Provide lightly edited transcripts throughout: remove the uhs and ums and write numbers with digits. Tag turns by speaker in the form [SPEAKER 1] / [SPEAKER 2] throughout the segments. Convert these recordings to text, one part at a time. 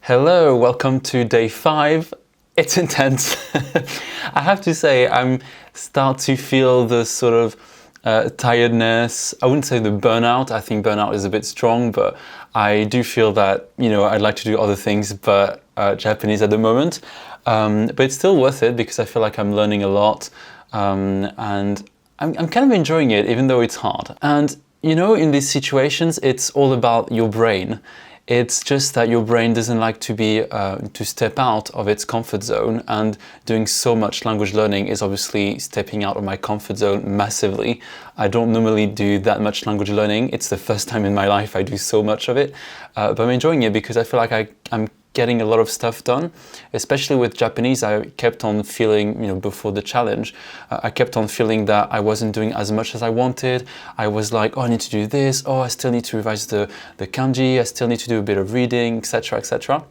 [SPEAKER 1] Hello, welcome to day 5. It's intense. I have to say, I'm start to feel the sort of tiredness. I wouldn't say the burnout. I think burnout is a bit strong, but I do feel that, I'd like to do other things, but Japanese at the moment. But it's still worth it because I feel like I'm learning a lot, and I'm kind of enjoying it, even though it's hard. And in these situations, it's all about your brain. It's just that your brain doesn't like to step out of its comfort zone, and doing so much language learning is obviously stepping out of my comfort zone massively. I don't normally do that much language learning. It's the first time in my life I do so much of it, but I'm enjoying it because I feel like I'm getting a lot of stuff done. Especially with Japanese, I kept on feeling, before the challenge, I kept on feeling that I wasn't doing as much as I wanted. I was like, oh, I need to do this. Oh, I still need to revise the kanji. I still need to do a bit of reading, etc., etc.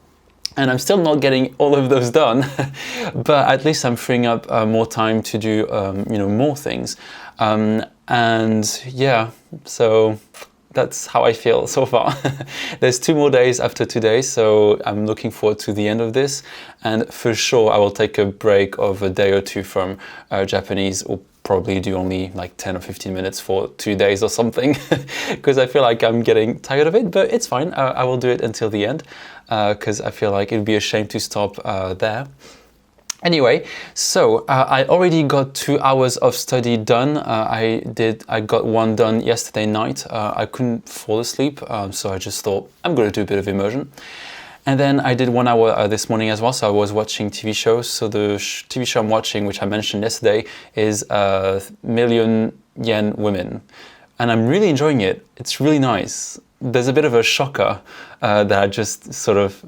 [SPEAKER 1] And I'm still not getting all of those done, but at least I'm freeing up more time to do, more things. And yeah, so that's how I feel so far. There's 2 more days after today, so I'm looking forward to the end of this. And for sure, I will take a break of a day or 2 from Japanese, or probably do only like 10 or 15 minutes for 2 days or something, because I feel like I'm getting tired of it, but it's fine. I will do it until the end, because I feel like it would be a shame to stop there. Anyway, so I already got 2 hours of study done. I got one done yesterday night. I couldn't fall asleep, so I just thought I'm going to do a bit of immersion. And then I did 1 hour this morning as well, so I was watching TV shows. So the TV show I'm watching, which I mentioned yesterday, is Million Yen Women. And I'm really enjoying it. It's really nice. There's a bit of a shocker that I just sort of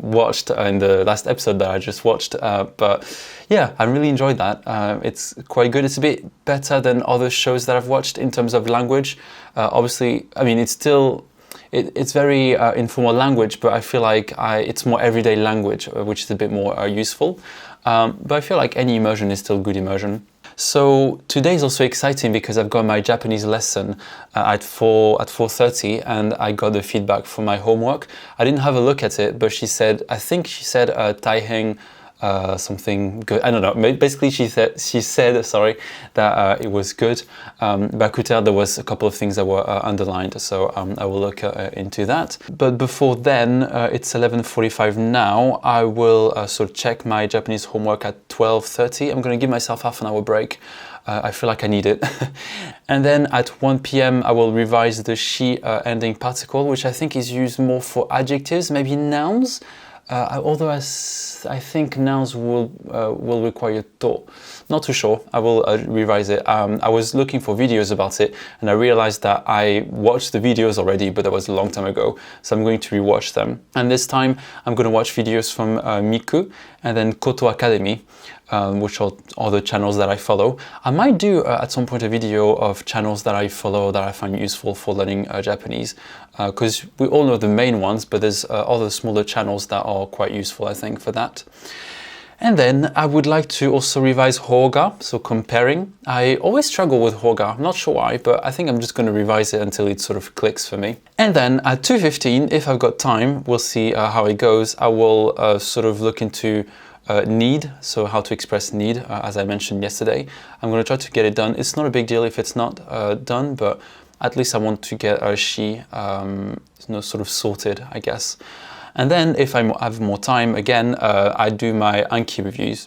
[SPEAKER 1] watched in the last episode that I just watched. But yeah, I really enjoyed that. It's quite good. It's a bit better than other shows that I've watched in terms of language. Obviously, I mean, it's still... It's very informal language, but I feel like it's more everyday language, which is a bit more useful. But I feel like any immersion is still good immersion. So today is also exciting because I've got my Japanese lesson at 4:30, and I got the feedback for my homework. I didn't have a look at it, but I think she said taiheng something good. I don't know. Basically, she said that it was good. But I could tell there was a couple of things that were underlined, so I will look into that. But before then, it's 11:45 now. I will sort of check my Japanese homework at 12:30. I'm going to give myself half an hour break. I feel like I need it. And then at 1 p.m. I will revise the she ending particle, which I think is used more for adjectives, maybe nouns. Although I think nouns will require to. Not too sure. I will revise it. I was looking for videos about it, and I realized that I watched the videos already, but that was a long time ago. So I'm going to rewatch them. And this time I'm going to watch videos from Miku and then Koto Academy, which are the channels that I follow. I might do at some point a video of channels that I follow that I find useful for learning Japanese, because we all know the main ones, but there's other smaller channels that are quite useful, I think, for that. And then I would like to also revise Hōga, so comparing. I always struggle with Hōga, I'm not sure why, but I think I'm just going to revise it until it sort of clicks for me. And then at 2:15, if I've got time, we'll see how it goes. I will sort of look into need, so how to express need, as I mentioned yesterday. I'm going to try to get it done. It's not a big deal if it's not done, but at least I want to get she sort of sorted, I guess. And then if I have more time, again, I do my Anki reviews.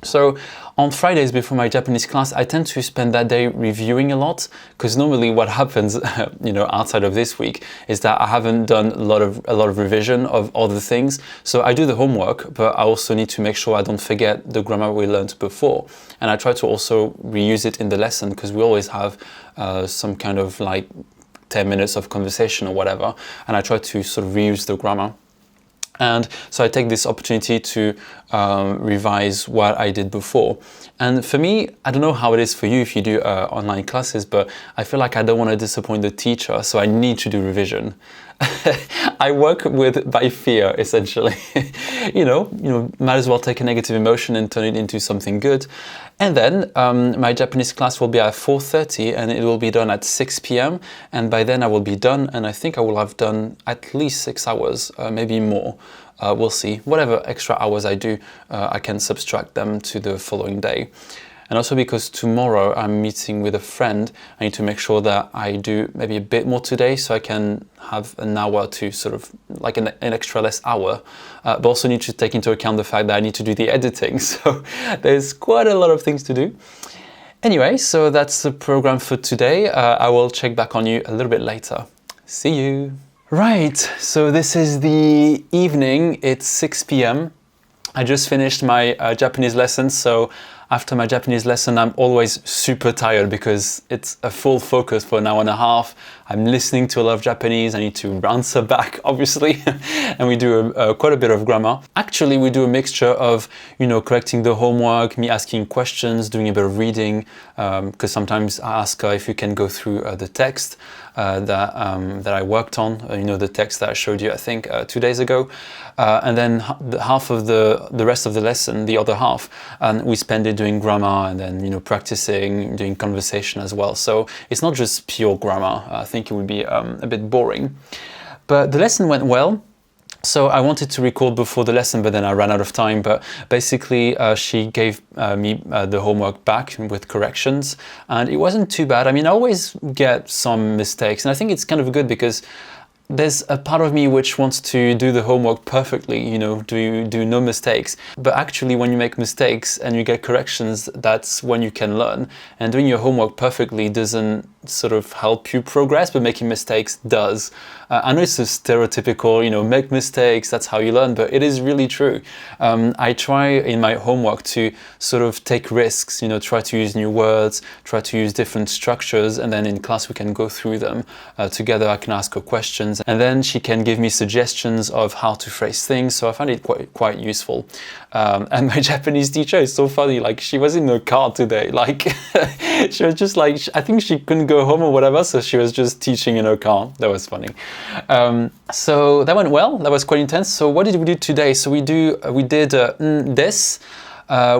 [SPEAKER 1] So on Fridays before my Japanese class, I tend to spend that day reviewing a lot, because normally what happens, outside of this week, is that I haven't done a lot of revision of other things. So I do the homework, but I also need to make sure I don't forget the grammar we learned before. And I try to also reuse it in the lesson, because we always have some kind of like 10 minutes of conversation or whatever, and I try to sort of reuse the grammar. And so I take this opportunity to revise what I did before. And for me, I don't know how it is for you if you do online classes, but I feel like I don't want to disappoint the teacher, so I need to do revision. I work with by fear, essentially. Might as well take a negative emotion and turn it into something good. And then my Japanese class will be at 4:30 and it will be done at 6 p.m. And by then I will be done, and I think I will have done at least 6 hours, maybe more. We'll see. Whatever extra hours I do, I can subtract them to the following day. And also because tomorrow I'm meeting with a friend, I need to make sure that I do maybe a bit more today so I can have an hour to sort of like an extra less hour, but also need to take into account the fact that I need to do the editing. So there's quite a lot of things to do. Anyway, so that's the program for today. I will check back on you a little bit later. See you. Right, so this is the evening. It's 6 p.m. I just finished my Japanese lesson, so after my Japanese lesson I'm always super tired because it's a full focus for an hour and a half. I'm listening to a lot of Japanese, I need to answer back obviously, and we do quite a bit of grammar. Actually we do a mixture of, correcting the homework, me asking questions, doing a bit of reading, because sometimes I ask her if you can go through the text that I worked on, the text that I showed you I think 2 days ago, and then half of the rest of the lesson, the other half, we spend it doing grammar and then practicing, doing conversation as well. So it's not just pure grammar. I think it would be a bit boring, but the lesson went well. So I wanted to record before the lesson, but then I ran out of time. But basically, she gave me the homework back with corrections, and it wasn't too bad. I mean, I always get some mistakes, and I think it's kind of good because there's a part of me which wants to do the homework perfectly, do no mistakes. But actually, when you make mistakes and you get corrections, that's when you can learn. And doing your homework perfectly doesn't sort of help you progress, but making mistakes does. I know it's a stereotypical, make mistakes, that's how you learn, but it is really true. I try in my homework to sort of take risks, try to use new words, try to use different structures, and then in class we can go through them. Together I can ask her questions, and then she can give me suggestions of how to phrase things, so I find it quite useful. And my Japanese teacher is so funny, like she was in her car today, like she was just like, I think she couldn't go home or whatever, so she was just teaching in her car. That was funny. So that went well, that was quite intense. So what did we do today? So we did this,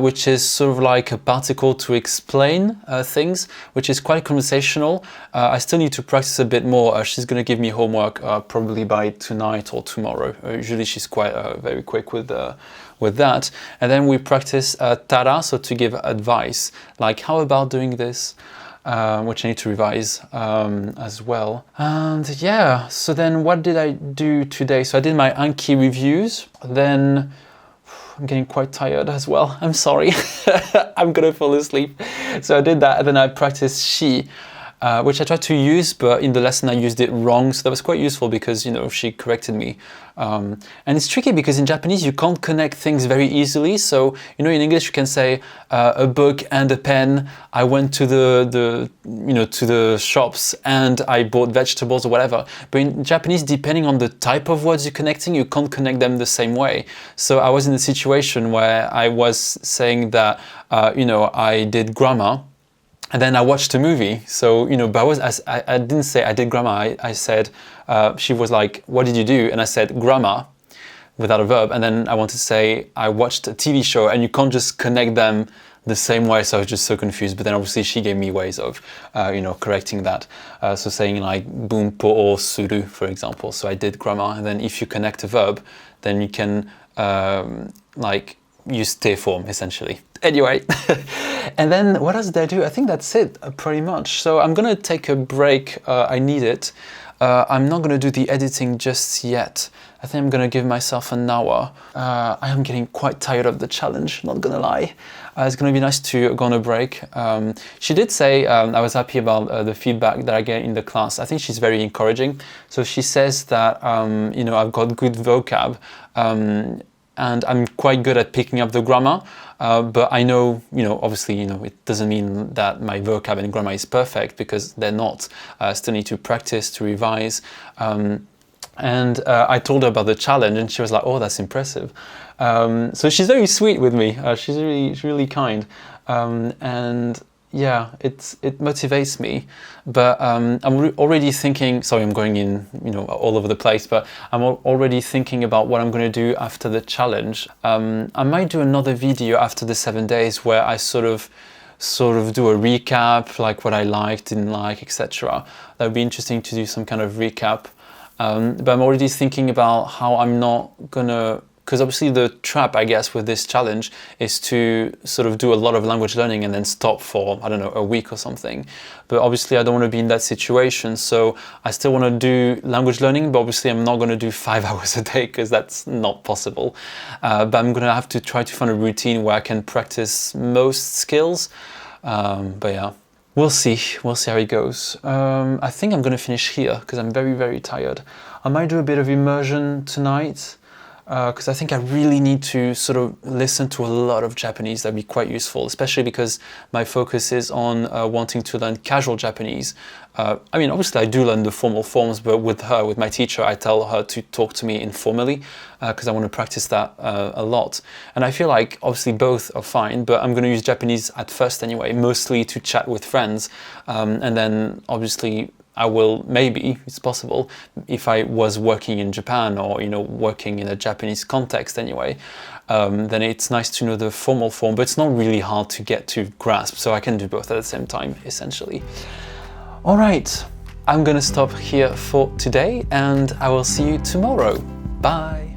[SPEAKER 1] which is sort of like a particle to explain things, which is quite conversational. I still need to practice a bit more. She's going to give me homework probably by tonight or tomorrow. Usually she's quite very quick with that. And then we practice tara, so to give advice, like how about doing this, which I need to revise as well. And yeah, so then what did I do today? So I did my Anki reviews, then I'm getting quite tired as well. I'm sorry. I'm gonna fall asleep. So I did that, and then I practiced she, which I tried to use, but in the lesson I used it wrong. So that was quite useful because, she corrected me. And it's tricky because in Japanese you can't connect things very easily. So, in English you can say a book and a pen. I went to the shops and I bought vegetables or whatever. But in Japanese, depending on the type of words you're connecting, you can't connect them the same way. So I was in a situation where I was saying that, I did grammar, and then I watched a movie. So, but I didn't say I did grammar. I said, she was like, what did you do? And I said grammar without a verb. And then I wanted to say, I watched a TV show, and you can't just connect them the same way. So I was just so confused. But then obviously she gave me ways of, correcting that. So saying like bunpo o suru, for example. So I did grammar. And then if you connect a verb, then you can use te form essentially. Anyway, and then what else did I do? I think that's it pretty much. So I'm gonna take a break. I need it. I'm not gonna do the editing just yet. I think I'm gonna give myself an hour. I am getting quite tired of the challenge, not gonna lie. It's gonna be nice to go on a break. She did say I was happy about the feedback that I get in the class. I think she's very encouraging. So she says that I've got good vocab. And I'm quite good at picking up the grammar, but I know, obviously, it doesn't mean that my vocab and grammar is perfect, because they're not. I still need to practice, to revise. And I told her about the challenge, and she was like, oh, that's impressive. So she's very sweet with me. She's really kind. And yeah, it motivates me. But I'm already thinking, sorry, I'm going in, you know, all over the place, but I'm already thinking about what I'm going to do after the challenge. I might do another video after the 7 days where I sort of do a recap, like what I liked, didn't like, etc. That would be interesting to do some kind of recap. But I'm already thinking about how I'm not gonna, because obviously the trap, I guess, with this challenge is to sort of do a lot of language learning and then stop for, I don't know, a week or something. But obviously I don't want to be in that situation. So I still want to do language learning, but obviously I'm not going to do 5 hours a day because that's not possible. But I'm going to have to try to find a routine where I can practice most skills. But yeah. We'll see how it goes. I think I'm gonna finish here because I'm very, very tired. I might do a bit of immersion tonight because I think I really need to sort of listen to a lot of Japanese. That'd be quite useful, especially because my focus is on wanting to learn casual Japanese. I mean, obviously I do learn the formal forms, but with my teacher, I tell her to talk to me informally because I want to practice that a lot. And I feel like obviously both are fine, but I'm going to use Japanese at first anyway, mostly to chat with friends. And then obviously I will, maybe, it's possible, if I was working in Japan or, you know, working in a Japanese context anyway, then it's nice to know the formal form, but it's not really hard to get to grasp, so I can do both at the same time, essentially. All right, I'm gonna stop here for today, and I will see you tomorrow. Bye.